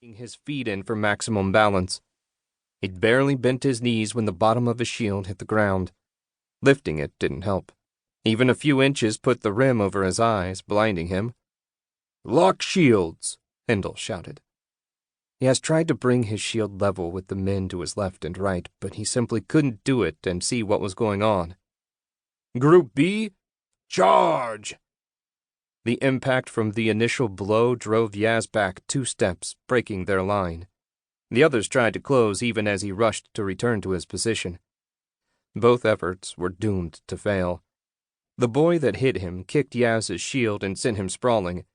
his feet in for maximum balance. He'd barely bent his knees when the bottom of his shield hit the ground. Lifting it didn't help. Even a few inches put the rim over his eyes, blinding him. "Lock shields!" Hindle shouted. He has tried to bring his shield level with the men to his left and right, but he simply couldn't do it and see what was going on. "Group B, charge!" The impact from the initial blow drove Yaz back 2 steps, breaking their line. The others tried to close even as he rushed to return to his position. Both efforts were doomed to fail. The boy that hit him kicked Yaz's shield and sent him sprawling.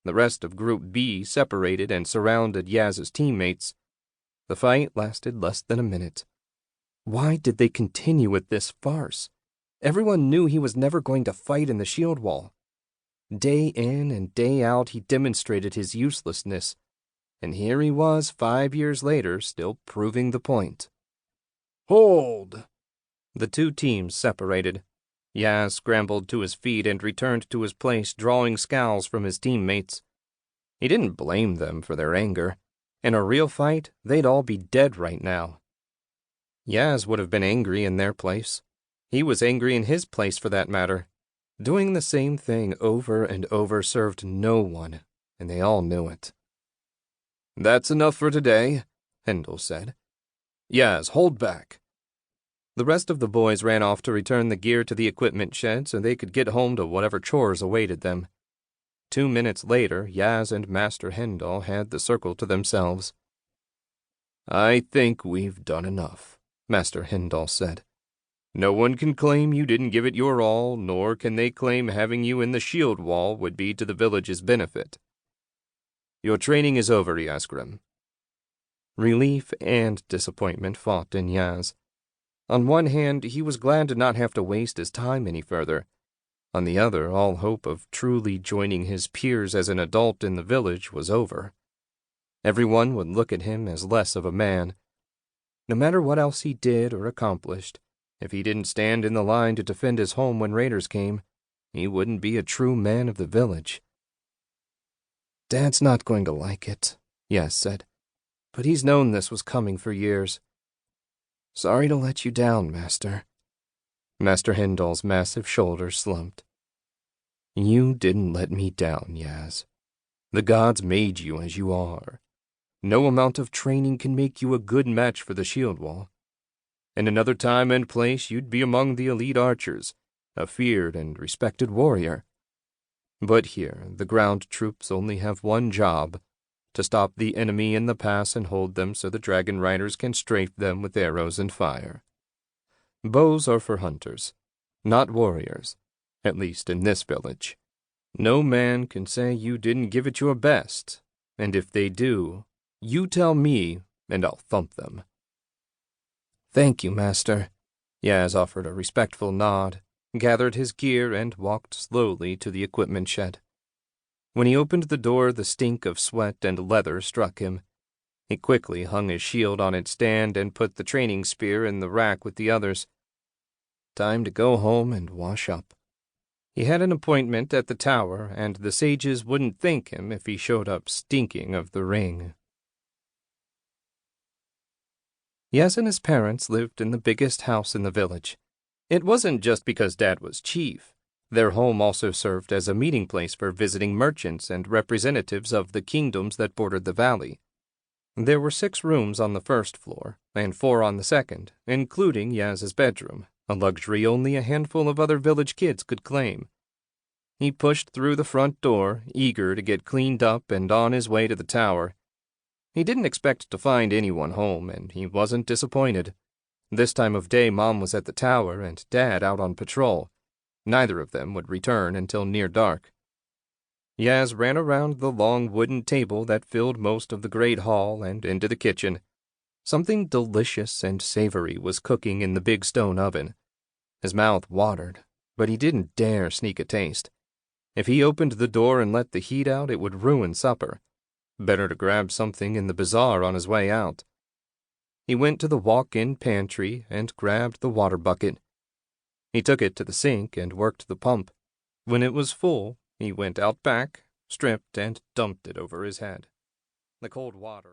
The rest of Group B separated and surrounded Yaz's teammates. The fight lasted less than a minute. Why did they continue with this farce? Everyone knew he was never going to fight in the shield wall. Day in and day out he demonstrated his uselessness, and here he was 5 years later still proving the point. "Hold!" The 2 teams separated. Yaz scrambled to his feet and returned to his place, drawing scowls from his teammates. He didn't blame them for their anger. In a real fight, they'd all be dead right now. Yaz would have been angry in their place. He was angry in his place, for that matter. Doing the same thing over and over served no one, and they all knew it. "That's enough for today," Hindle said. "Yaz, hold back." The rest of the boys ran off to return the gear to the equipment shed so they could get home to whatever chores awaited them. 2 minutes later, Yaz and Master Hindle had the circle to themselves. "I think we've done enough," Master Hindle said. "No one can claim you didn't give it your all, nor can they claim having you in the shield wall would be to the village's benefit. Your training is over, Yazgrim." Relief and disappointment fought in Yaz. On one hand, he was glad to not have to waste his time any further. On the other, all hope of truly joining his peers as an adult in the village was over. Everyone would look at him as less of a man. No matter what else he did or accomplished, if he didn't stand in the line to defend his home when raiders came, he wouldn't be a true man of the village. "Dad's not going to like it," Yaz said, "but he's known this was coming for years. Sorry to let you down, Master." Master Hindle's massive shoulders slumped. "You didn't let me down, Yaz. The gods made you as you are. No amount of training can make you a good match for the shield wall. In another time and place, you'd be among the elite archers, a feared and respected warrior. But here, the ground troops only have one job, to stop the enemy in the pass and hold them so the dragon riders can strafe them with arrows and fire. Bows are for hunters, not warriors, at least in this village. No man can say you didn't give it your best, and if they do, you tell me and I'll thump them." "Thank you, Master." Yaz offered a respectful nod, gathered his gear, and walked slowly to the equipment shed. When he opened the door, the stink of sweat and leather struck him. He quickly hung his shield on its stand and put the training spear in the rack with the others. Time to go home and wash up. He had an appointment at the tower, and the sages wouldn't thank him if he showed up stinking of the ring. Yaz and his parents lived in the biggest house in the village. It wasn't just because Dad was chief. Their home also served as a meeting place for visiting merchants and representatives of the kingdoms that bordered the valley. There were 6 rooms on the first floor, and 4 on the second, including Yaz's bedroom, a luxury only a handful of other village kids could claim. He pushed through the front door, eager to get cleaned up and on his way to the tower. He didn't expect to find anyone home, and he wasn't disappointed. This time of day, Mom was at the tower and Dad out on patrol. Neither of them would return until near dark. Yaz ran around the long wooden table that filled most of the great hall and into the kitchen. Something delicious and savory was cooking in the big stone oven. His mouth watered, but he didn't dare sneak a taste. If he opened the door and let the heat out, it would ruin supper. Better to grab something in the bazaar on his way out. He went to the walk-in pantry and grabbed the water bucket. He took it to the sink and worked the pump. When it was full, he went out back, stripped, and dumped it over his head. The cold water